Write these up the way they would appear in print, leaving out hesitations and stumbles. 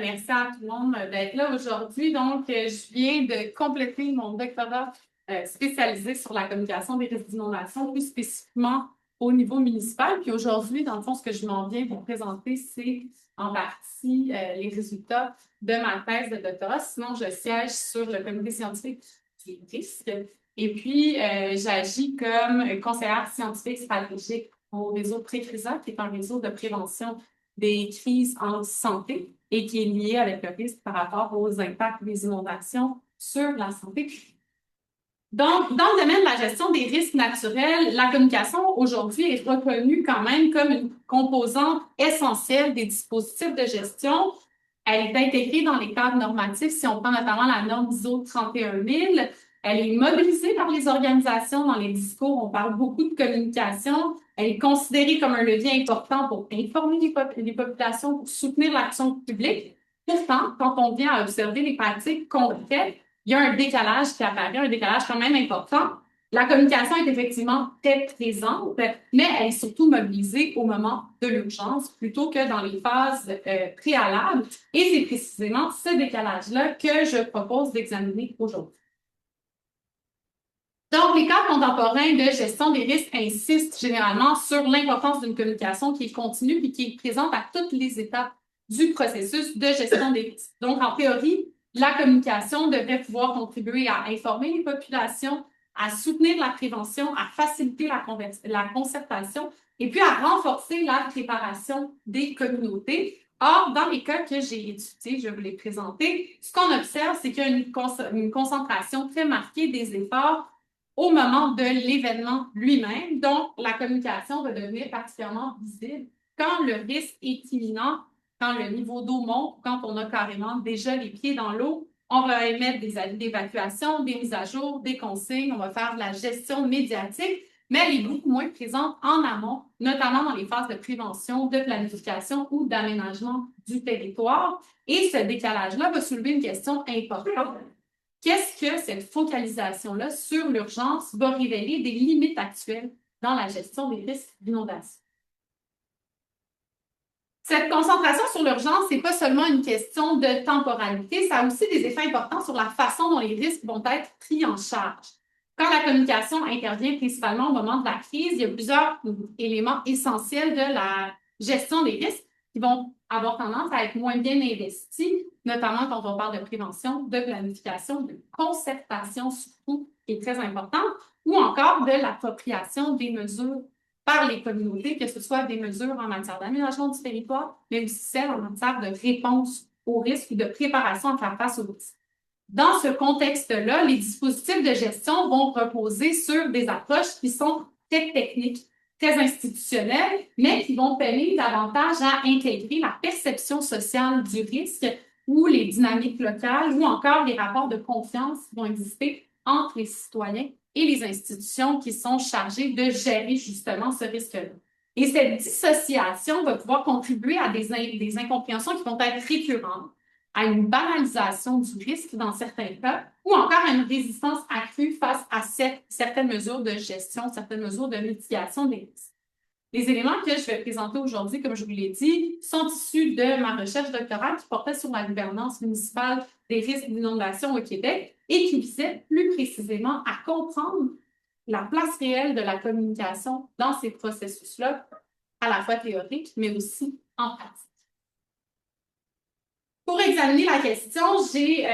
merci à tout le monde d'être là aujourd'hui. Donc, je viens de compléter mon doctorat spécialisé sur la communication des risques d'inondation, plus spécifiquement au niveau municipal. Puis aujourd'hui, dans le fond, ce que je m'en viens vous présenter, c'est en partie les résultats de ma thèse de doctorat. Sinon, je siège sur le comité scientifique des risques. Et puis, j'agis comme conseillère scientifique stratégique au réseau Précrisa, qui est un réseau de prévention des crises en santé et qui est lié avec le risque par rapport aux impacts des inondations sur la santé. Donc, dans le domaine de la gestion des risques naturels, la communication aujourd'hui est reconnue quand même comme une composante essentielle des dispositifs de gestion. Elle est intégrée dans les cadres normatifs, si on prend notamment la norme ISO 31000. Elle est mobilisée par les organisations dans les discours. On parle beaucoup de communication. Elle est considérée comme un levier important pour informer les populations, pour soutenir l'action publique. Pourtant, quand on vient à observer les pratiques concrètes, il y a un décalage qui apparaît, un décalage quand même important. La communication est effectivement très présente, mais elle est surtout mobilisée au moment de l'urgence plutôt que dans les phases préalables. Et c'est précisément ce décalage-là que je propose d'examiner aujourd'hui. Donc, les cadres contemporains de gestion des risques insistent généralement sur l'importance d'une communication qui est continue et qui est présente à toutes les étapes du processus de gestion des risques. Donc, en théorie, la communication devrait pouvoir contribuer à informer les populations, à soutenir la prévention, à faciliter la concertation et puis à renforcer la préparation des communautés. Or, dans les cas que j'ai étudiés, je vais vous les présenter, ce qu'on observe, c'est qu'il y a une concentration très marquée des efforts au moment de l'événement lui-même. Donc, la communication va devenir particulièrement visible quand le risque est imminent, quand le niveau d'eau monte, quand on a carrément déjà les pieds dans l'eau. On va émettre des avis d'évacuation, des mises à jour, des consignes, on va faire de la gestion médiatique, mais elle est beaucoup moins présente en amont, notamment dans les phases de prévention, de planification ou d'aménagement du territoire. Et ce décalage-là va soulever une question importante. Qu'est-ce que cette focalisation-là sur l'urgence va révéler des limites actuelles dans la gestion des risques d'inondation? Cette concentration sur l'urgence, ce n'est pas seulement une question de temporalité, ça a aussi des effets importants sur la façon dont les risques vont être pris en charge. Quand la communication intervient principalement au moment de la crise, il y a plusieurs éléments essentiels de la gestion des risques qui vont avoir tendance à être moins bien investis, notamment quand on parle de prévention, de planification, de concertation surtout, qui est très importante, ou encore de l'appropriation des mesures par les communautés, que ce soit des mesures en matière d'aménagement du territoire, mais aussi celles en matière de réponse aux risques ou de préparation à faire face aux risques. Dans ce contexte-là, les dispositifs de gestion vont reposer sur des approches qui sont très techniques, très institutionnelles, mais qui vont peiner davantage à intégrer la perception sociale du risque ou les dynamiques locales ou encore les rapports de confiance qui vont exister entre les citoyens et les institutions qui sont chargées de gérer justement ce risque-là. Et cette dissociation va pouvoir contribuer à des incompréhensions qui vont être récurrentes, à une banalisation du risque dans certains cas, ou encore à une résistance accrue face à certaines mesures de gestion, certaines mesures de mitigation des risques. Les éléments que je vais présenter aujourd'hui, comme je vous l'ai dit, sont issus de ma recherche doctorale qui portait sur la gouvernance municipale des risques d'inondation au Québec et qui visait plus précisément à comprendre la place réelle de la communication dans ces processus-là, à la fois théoriques, mais aussi en pratique. Pour examiner la question, j'ai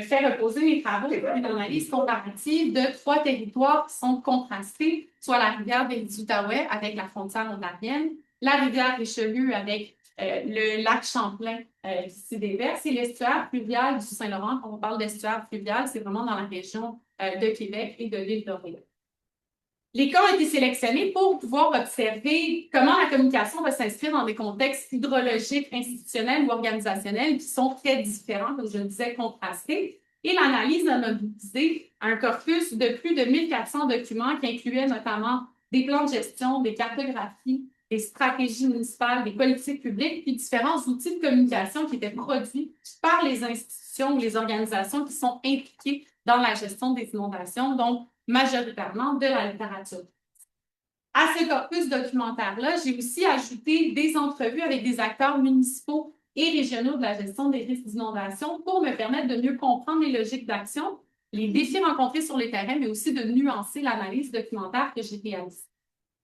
fait reposer mes travaux sur une analyse comparative de 3 territoires qui sont contrastés, soit la rivière des Outaouais avec la frontière ontarienne, la rivière Richelieu avec le lac Champlain qui s'y déverse et l'estuaire fluvial du Saint-Laurent. Quand on parle d'estuaire fluvial, c'est vraiment dans la région de Québec et de l'île d'Orléans. Les cas ont été sélectionnés pour pouvoir observer comment la communication va s'inscrire dans des contextes hydrologiques, institutionnels ou organisationnels qui sont très différents, comme je le disais, contrastés. Et l'analyse a mobilisé un corpus de plus de 1400 documents qui incluaient notamment des plans de gestion, des cartographies, des stratégies municipales, des politiques publiques, puis différents outils de communication qui étaient produits par les institutions ou les organisations qui sont impliquées dans la gestion des inondations, donc majoritairement de la littérature. À ce corpus documentaire-là, j'ai aussi ajouté des entrevues avec des acteurs municipaux et régionaux de la gestion des risques d'inondation pour me permettre de mieux comprendre les logiques d'action, les défis rencontrés sur les terrains, mais aussi de nuancer l'analyse documentaire que j'ai réalisée.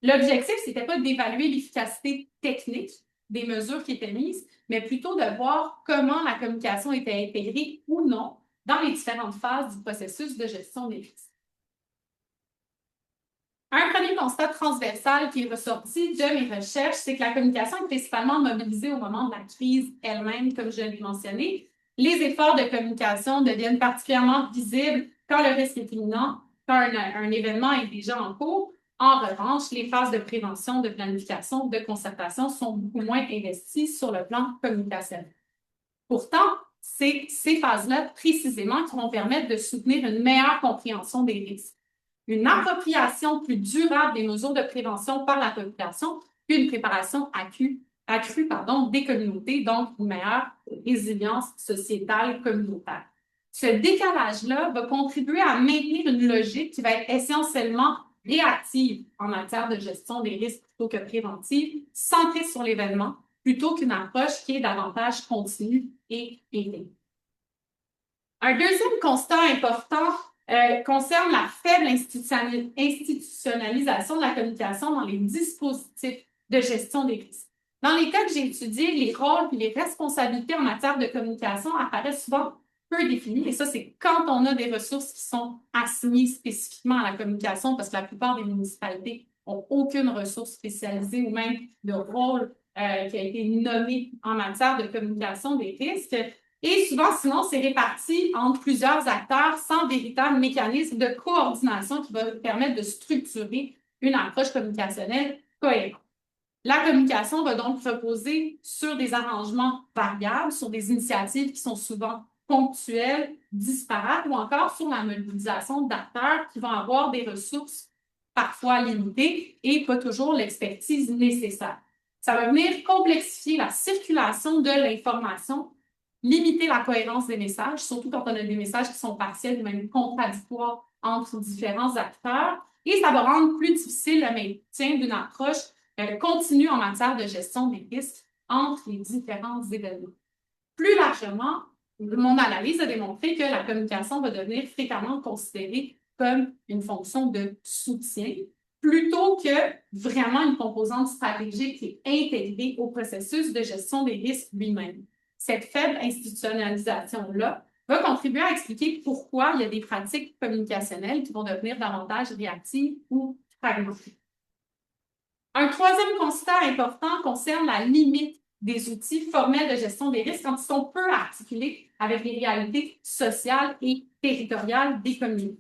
L'objectif, ce n'était pas d'évaluer l'efficacité technique des mesures qui étaient mises, mais plutôt de voir comment la communication était intégrée ou non dans les différentes phases du processus de gestion des risques. Un premier constat transversal qui est ressorti de mes recherches, c'est que la communication est principalement mobilisée au moment de la crise elle-même, comme je l'ai mentionné. Les efforts de communication deviennent particulièrement visibles quand le risque est imminent, quand un événement est déjà en cours. En revanche, les phases de prévention, de planification, de concertation sont beaucoup moins investies sur le plan communicationnel. Pourtant, c'est ces phases-là précisément qui vont permettre de soutenir une meilleure compréhension des risques, une appropriation plus durable des mesures de prévention par la population, puis une préparation accrue des communautés, donc une meilleure résilience sociétale communautaire. Ce décalage-là va contribuer à maintenir une logique qui va être essentiellement réactive en matière de gestion des risques plutôt que préventive, centrée sur l'événement, plutôt qu'une approche qui est davantage continue et intégrée. Un deuxième constat important concerne la faible institutionnalisation de la communication dans les dispositifs de gestion des risques. Dans les cas que j'ai étudiés, les rôles et les responsabilités en matière de communication apparaissent souvent peu définis. Et ça, c'est quand on a des ressources qui sont assignées spécifiquement à la communication, parce que la plupart des municipalités n'ont aucune ressource spécialisée ou même de rôle qui a été nommé en matière de communication des risques. Et souvent, sinon, c'est réparti entre plusieurs acteurs sans véritable mécanisme de coordination qui va permettre de structurer une approche communicationnelle cohérente. La communication va donc reposer sur des arrangements variables, sur des initiatives qui sont souvent ponctuelles, disparates, ou encore sur la mobilisation d'acteurs qui vont avoir des ressources parfois limitées et pas toujours l'expertise nécessaire. Ça va venir complexifier la circulation de l'information, limiter la cohérence des messages, surtout quand on a des messages qui sont partiels ou même contradictoires entre différents acteurs, et ça va rendre plus difficile le maintien d'une approche continue en matière de gestion des risques entre les différents événements. Plus largement, mon analyse a démontré que la communication va devenir fréquemment considérée comme une fonction de soutien plutôt que vraiment une composante stratégique qui est intégrée au processus de gestion des risques lui-même. Cette faible institutionnalisation-là va contribuer à expliquer pourquoi il y a des pratiques communicationnelles qui vont devenir davantage réactives ou fragmentées. Un troisième constat important concerne la limite des outils formels de gestion des risques quand ils sont peu articulés avec les réalités sociales et territoriales des communes.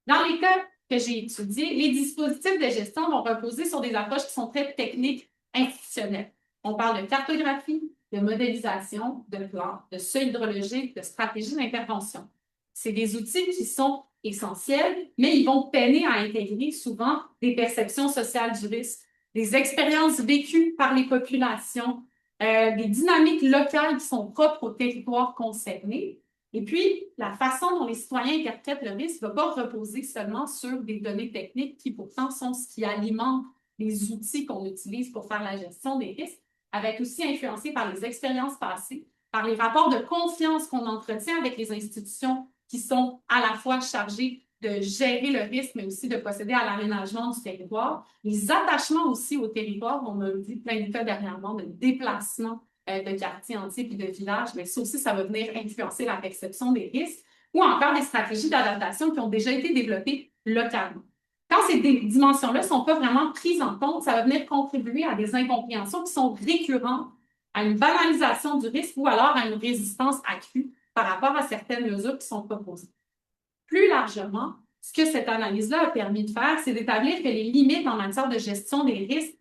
Dans les cas que j'ai étudiés, les dispositifs de gestion vont reposer sur des approches qui sont très techniques, institutionnelles. On parle de cartographie, de modélisation, de plans, de seuil hydrologique, de stratégie d'intervention. C'est des outils qui sont essentiels, mais ils vont peiner à intégrer souvent des perceptions sociales du risque, des expériences vécues par les populations, des dynamiques locales qui sont propres aux territoires concernés. Et puis, la façon dont les citoyens interprètent le risque ne va pas reposer seulement sur des données techniques qui pourtant sont ce qui alimente les outils qu'on utilise pour faire la gestion des risques, avec aussi influencé par les expériences passées, par les rapports de confiance qu'on entretient avec les institutions qui sont à la fois chargées de gérer le risque, mais aussi de procéder à l'aménagement du territoire. Les attachements aussi au territoire, on a vu plein de cas dernièrement de déplacement de quartiers entiers puis de villages, mais ça aussi, ça va venir influencer la perception des risques, ou encore des stratégies d'adaptation qui ont déjà été développées localement. Quand ces dimensions-là ne sont pas vraiment prises en compte, ça va venir contribuer à des incompréhensions qui sont récurrentes, à une banalisation du risque ou alors à une résistance accrue par rapport à certaines mesures qui sont proposées. Plus largement, ce que cette analyse-là a permis de faire, c'est d'établir que les limites en matière de gestion des risques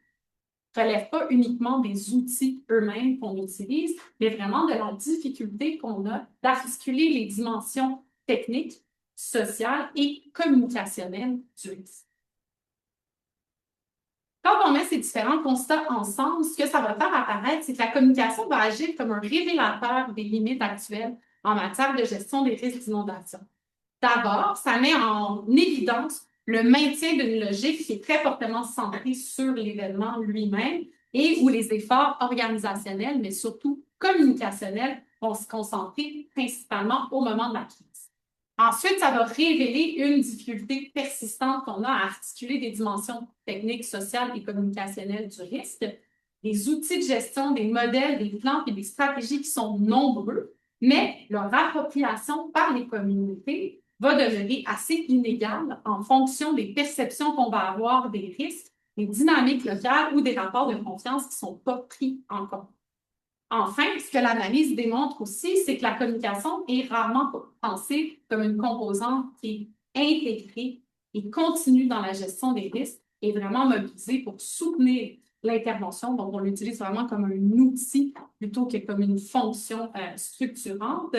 ne relèvent pas uniquement des outils eux-mêmes qu'on utilise, mais vraiment de la difficulté qu'on a d'articuler les dimensions techniques, sociales et communicationnelles du risque. Quand on met ces différents constats ensemble, ce que ça va faire apparaître, c'est que la communication va agir comme un révélateur des limites actuelles en matière de gestion des risques d'inondation. D'abord, ça met en évidence le maintien d'une logique qui est très fortement centrée sur l'événement lui-même et où les efforts organisationnels, mais surtout communicationnelles vont se concentrer principalement au moment de la crise. Ensuite, ça va révéler une difficulté persistante qu'on a à articuler des dimensions techniques, sociales et communicationnelles du risque, des outils de gestion, des modèles, des plans et des stratégies qui sont nombreux, mais leur appropriation par les communautés va demeurer assez inégale en fonction des perceptions qu'on va avoir des risques, des dynamiques locales ou des rapports de confiance qui ne sont pas pris en compte. Enfin, ce que l'analyse démontre aussi, c'est que la communication est rarement pensée comme une composante qui est intégrée et continue dans la gestion des risques et vraiment mobilisée pour soutenir l'intervention. Donc, on l'utilise vraiment comme un outil plutôt que comme une fonction structurante.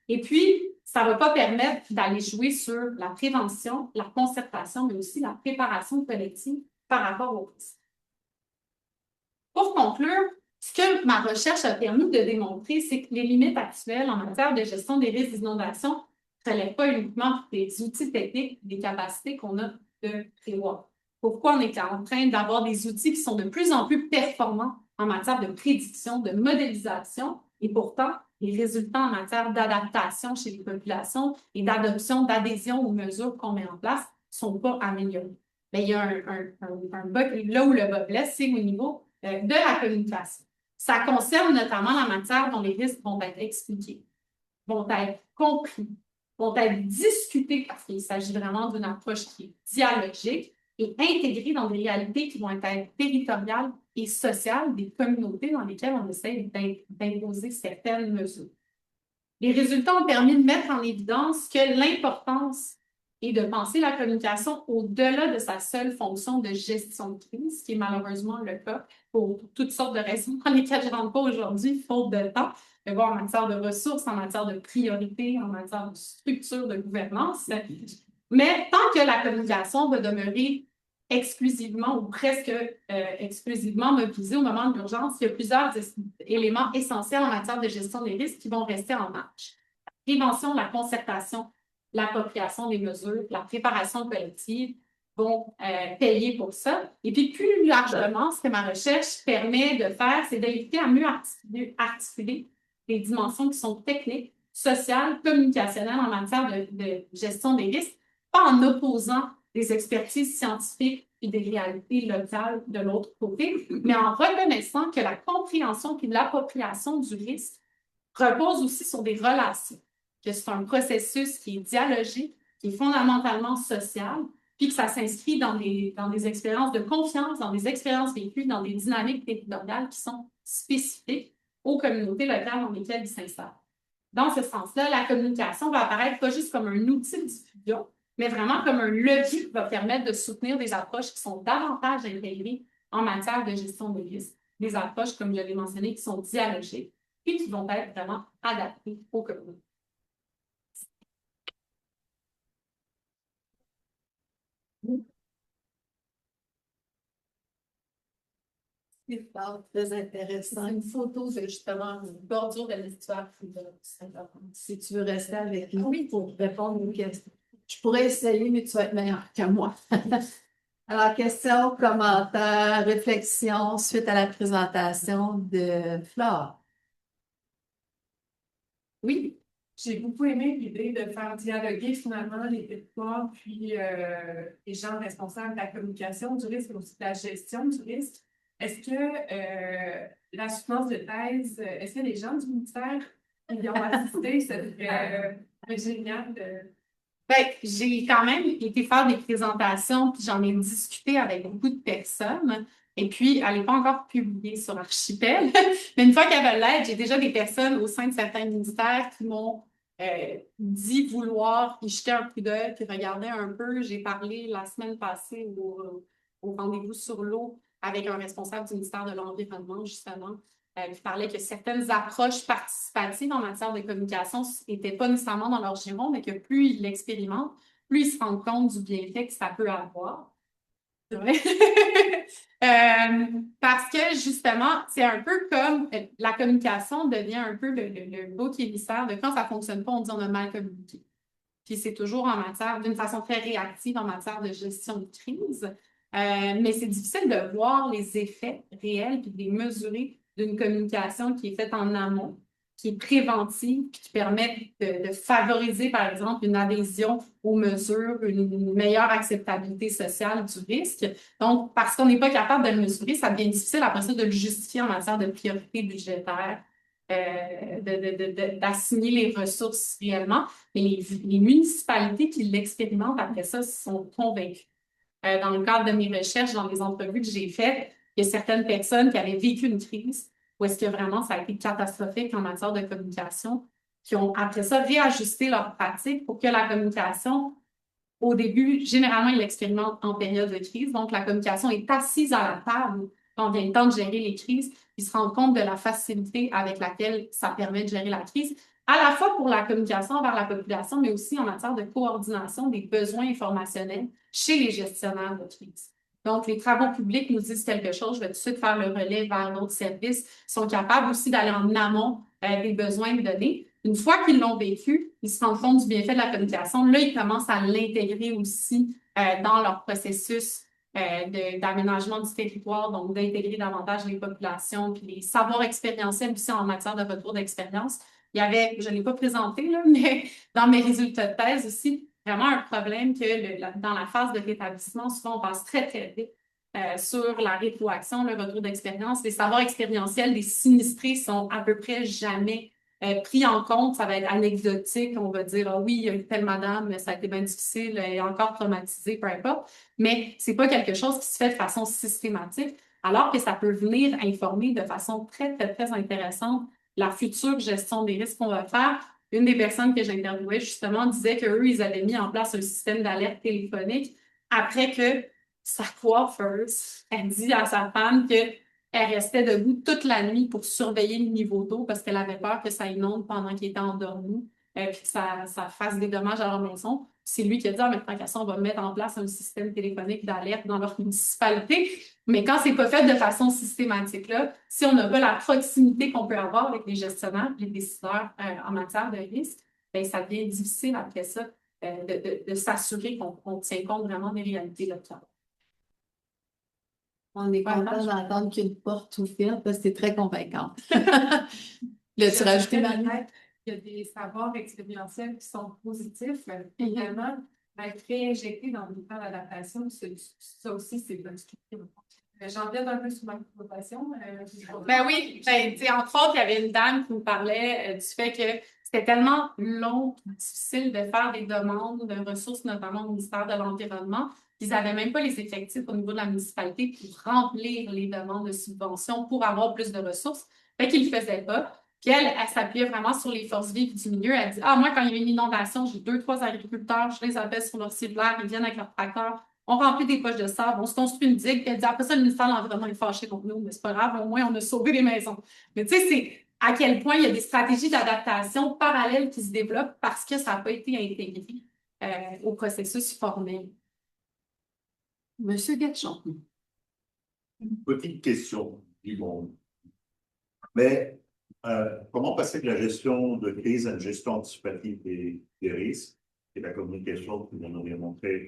Et puis, ça ne va pas permettre d'aller jouer sur la prévention, la concertation, mais aussi la préparation collective par rapport aux risques. Pour conclure, ce que ma recherche a permis de démontrer, c'est que les limites actuelles en matière de gestion des risques d'inondation ne relèvent pas uniquement des outils techniques, des capacités qu'on a de prévoir. Pourquoi on est en train d'avoir des outils qui sont de plus en plus performants en matière de prédiction, de modélisation, et pourtant, les résultats en matière d'adaptation chez les populations et d'adoption, d'adhésion aux mesures qu'on met en place ne sont pas améliorés. Mais il y a un bug, là où le bas blesse, c'est au niveau de la communication. Ça concerne notamment la matière dont les risques vont être expliqués, vont être compris, vont être discutés parce qu'il s'agit vraiment d'une approche qui est dialogique et intégrée dans des réalités qui vont être territoriales et sociales des communautés dans lesquelles on essaie d'imposer certaines mesures. Les résultats ont permis de mettre en évidence que l'importance est de penser la communication au-delà de sa seule fonction de gestion de crise, ce qui est malheureusement le cas pour toutes sortes de raisons dans lesquelles je ne rentre pas aujourd'hui, faute de temps, mais bon, en matière de ressources, en matière de priorités, en matière de structure de gouvernance. Mais tant que la communication va demeurer exclusivement ou presque exclusivement mobilisée au moment de l'urgence, il y a plusieurs éléments essentiels en matière de gestion des risques qui vont rester en marche. La prévention, la concertation, l'appropriation des mesures, la préparation collective vont payer pour ça. Et puis, plus largement, ce que ma recherche permet de faire, c'est d'inviter à mieux articuler les dimensions qui sont techniques, sociales, communicationnelles en matière de gestion des risques, pas en opposant des expertises scientifiques et des réalités locales de l'autre côté, mais en reconnaissant que la compréhension et l'appropriation du risque repose aussi sur des relations, que c'est un processus qui est dialogique, qui est fondamentalement social, puis que ça s'inscrit dans des expériences de confiance, dans des expériences vécues, dans des dynamiques territoriales qui sont spécifiques aux communautés locales dans lesquelles ils s'installent. Dans ce sens-là, la communication va apparaître pas juste comme un outil de diffusion, mais vraiment comme un levier qui va permettre de soutenir des approches qui sont davantage intégrées en matière de gestion des risques, des approches, comme je l'ai mentionné, qui sont dialogiques et qui vont être vraiment adaptées aux communautés. C'est très intéressant. Une photo de justement une bordure de l'estuaire. Si tu veux rester avec nous pour répondre aux questions. Je pourrais essayer, mais tu vas être meilleur que moi. Alors, questions, commentaires, réflexions suite à la présentation de Flore. Oui. J'ai beaucoup aimé l'idée de faire dialoguer finalement les territoires puis les gens responsables de la communication du risque, mais aussi de la gestion du risque. Est-ce que la soutenance de thèse, est-ce que les gens du ministère y ont assisté? C'est génial de... Ben, j'ai quand même été faire des présentations, puis j'en ai discuté avec beaucoup de personnes. Et puis, elle n'est pas encore publiée sur Archipel. Mais une fois qu'elle va l'être, j'ai déjà des personnes au sein de certains ministères qui m'ont dit vouloir y jeter un coup d'œil, puis regarder un peu. J'ai parlé la semaine passée au rendez-vous sur l'eau avec un responsable du ministère de l'Environnement, justement, qui parlait que certaines approches participatives en matière de communication n'étaient pas nécessairement dans leur giron, mais que plus ils l'expérimentent, plus ils se rendent compte du bienfait que ça peut avoir. Parce que justement, c'est un peu comme la communication devient un peu le bouc émissaire de quand ça ne fonctionne pas, on dit on a mal communiqué. Puis c'est toujours en matière, d'une façon très réactive en matière de gestion de crise. Mais c'est difficile de voir les effets réels puis de les mesurer d'une communication qui est faite en amont, qui est préventive, puis qui permet de favoriser, par exemple, une adhésion aux mesures, une meilleure acceptabilité sociale du risque. Donc, parce qu'on n'est pas capable de le mesurer, ça devient difficile après ça de le justifier en matière de priorité budgétaire, d'assigner les ressources réellement. Mais les municipalités qui l'expérimentent après ça sont convaincues. Dans le cadre de mes recherches, dans les entrevues que j'ai faites, il y a certaines personnes qui avaient vécu une crise où est-ce que vraiment ça a été catastrophique en matière de communication, qui ont après ça réajusté leurs pratiques pour que la communication, au début, généralement, ils l'expérimentent en période de crise. Donc, la communication est assise à la table quand vient le temps de gérer les crises. Ils se rendent compte de la facilité avec laquelle ça permet de gérer la crise, à la fois pour la communication envers la population, mais aussi en matière de coordination des besoins informationnels chez les gestionnaires de crise. Donc, les travaux publics nous disent quelque chose. Je vais tout de suite faire le relais vers d'autres services. Ils sont capables aussi d'aller en amont des besoins de données. Une fois qu'ils l'ont vécu, ils se rendent compte du bienfait de la communication. Là, ils commencent à l'intégrer aussi dans leur processus d'aménagement du territoire, donc d'intégrer davantage les populations, puis les savoirs expérientiels aussi en matière de retour d'expérience. Il y avait, je ne l'ai pas présenté, là, mais dans mes résultats de thèse aussi, vraiment un problème que dans la phase de rétablissement, souvent on passe très, très vite sur la rétroaction, le retour d'expérience. Les savoirs expérientiels des sinistrés sont à peu près jamais pris en compte. Ça va être anecdotique. On va dire, ah oui, il y a eu telle madame, mais ça a été bien difficile, elle est encore traumatisée, peu importe. Mais c'est pas quelque chose qui se fait de façon systématique, alors que ça peut venir informer de façon très, très, très intéressante la future gestion des risques qu'on va faire. Une des personnes que j'interviewais, justement, disait qu'eux, ils avaient mis en place un système d'alerte téléphonique après que sa coiffeuse a dit à sa femme qu'elle restait debout toute la nuit pour surveiller le niveau d'eau parce qu'elle avait peur que ça inonde pendant qu'il était endormi, puis que ça fasse des dommages à leur maison. C'est lui qui a dit, ah, mais tant qu'à ça, on va mettre en place un système téléphonique d'alerte dans leur municipalité. Mais quand c'est pas fait de façon systématique, là, si on n'a pas la proximité qu'on peut avoir avec les gestionnaires, les décideurs en matière de risque, bien, ça devient difficile après ça de s'assurer qu'on tient compte vraiment des réalités locales. On est content d'entendre qu'une porte ouverte parce que c'est très convaincant. L'as-tu rajouté, Marie? Il y a des savoirs expérientiels qui sont positifs. Également, réinjecter dans le temps d'adaptation, ça aussi, c'est bien structuré. J'en viens un peu sur ma préoccupation. Ben oui, entre autres, il y avait une dame qui nous parlait du fait que c'était tellement long, difficile de faire des demandes de ressources, notamment au ministère de l'Environnement, qu'ils n'avaient même pas les effectifs au niveau de la municipalité pour remplir les demandes de subventions pour avoir plus de ressources. Fait qu'ils ne le faisaient pas. Puis elle s'appuyait vraiment sur les forces vives du milieu. Elle dit, ah, moi, quand il y a une inondation, j'ai 2-3 agriculteurs, je les appelle sur leur cellulaire, ils viennent avec leur tracteur. On remplit des poches de sable, on se construit une digue, puis elle dit après ça, le ministère de l'Environnement est fâché contre nous, mais c'est pas grave, au moins on a sauvé les maisons. Mais tu sais, c'est à quel point il y a des stratégies d'adaptation parallèles qui se développent parce que ça n'a pas été intégré au processus formel. Monsieur Gatchon. Une petite question, Yvonne. Mais comment passer de la gestion de crise à une gestion anticipative des risques et la communication que vous en avez montré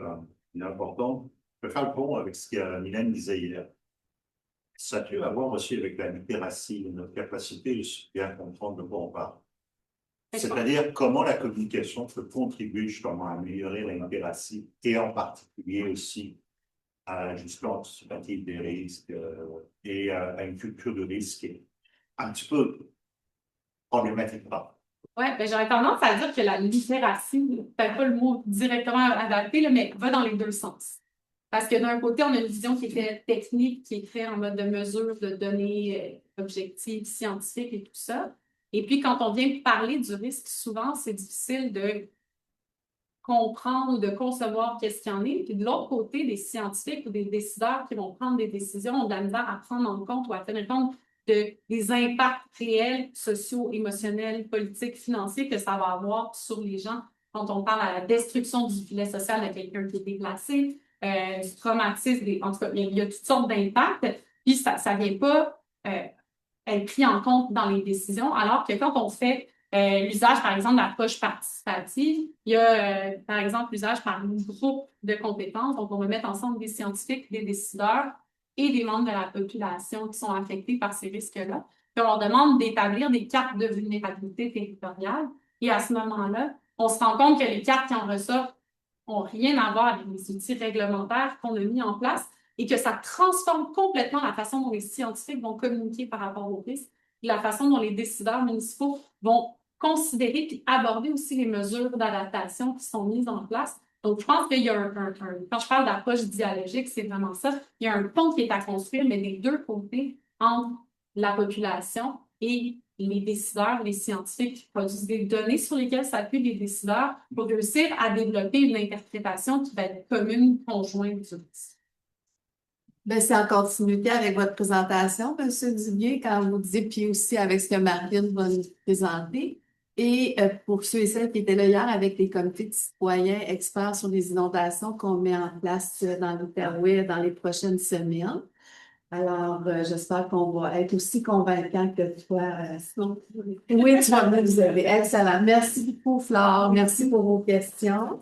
important. Je vais faire le pont avec ce que Mylène disait hier. Ça a pu avoir aussi avec la littératie, notre capacité de bien comprendre de quoi on parle. C'est-à-dire comment la communication peut contribuer justement à améliorer la littératie et en particulier aussi à la gestion anticipative des risques et à une culture de risque un petit peu problématique. Oui, ben, j'aurais tendance à dire que la littératie, peut-être pas le mot directement adapté, là, mais va dans les deux sens. Parce que d'un côté, on a une vision qui est très technique, qui est très en mode de mesure, de données objectives, scientifiques et tout ça. Et puis, quand on vient parler du risque, souvent, c'est difficile de comprendre ou de concevoir qu'est-ce qu'il y en est. Puis de l'autre côté, des scientifiques ou des décideurs qui vont prendre des décisions ont de la misère à prendre en compte ou à tenir compte des impacts réels, sociaux, émotionnels, politiques, financiers que ça va avoir sur les gens quand on parle à la destruction du filet social de quelqu'un qui est déplacé, du traumatisme, en tout cas, il y a toutes sortes d'impacts, puis ça ne vient pas être pris en compte dans les décisions, alors que quand on fait l'usage, par exemple, de l'approche participative, il y a, par exemple, l'usage par un groupe de compétences, donc on va mettre ensemble des scientifiques, des décideurs, et des membres de la population qui sont affectés par ces risques-là. Puis on leur demande d'établir des cartes de vulnérabilité territoriale. Et à ce moment-là, on se rend compte que les cartes qui en ressortent n'ont rien à voir avec les outils réglementaires qu'on a mis en place et que ça transforme complètement la façon dont les scientifiques vont communiquer par rapport aux risques et la façon dont les décideurs municipaux vont considérer et aborder aussi les mesures d'adaptation qui sont mises en place. Donc, je pense qu'il y a quand je parle d'approche dialogique, c'est vraiment ça. Il y a un pont qui est à construire, mais des deux côtés, entre la population et les décideurs, les scientifiques qui produisent des données sur lesquelles s'appuient les décideurs pour réussir à développer une interprétation qui va être commune, conjointe du risque. Ben, c'est en continuité avec votre présentation, M. Dubier, quand vous dites, puis aussi avec ce que Marine va nous présenter. Et pour ceux et celles qui étaient là hier avec les comités de citoyens experts sur les inondations qu'on met en place dans l'Outaouais dans les prochaines semaines. Alors, j'espère qu'on va être aussi convaincant que toi. Oui, tu vas nous aider. Excellent. Merci beaucoup, Flore. Merci pour vos questions.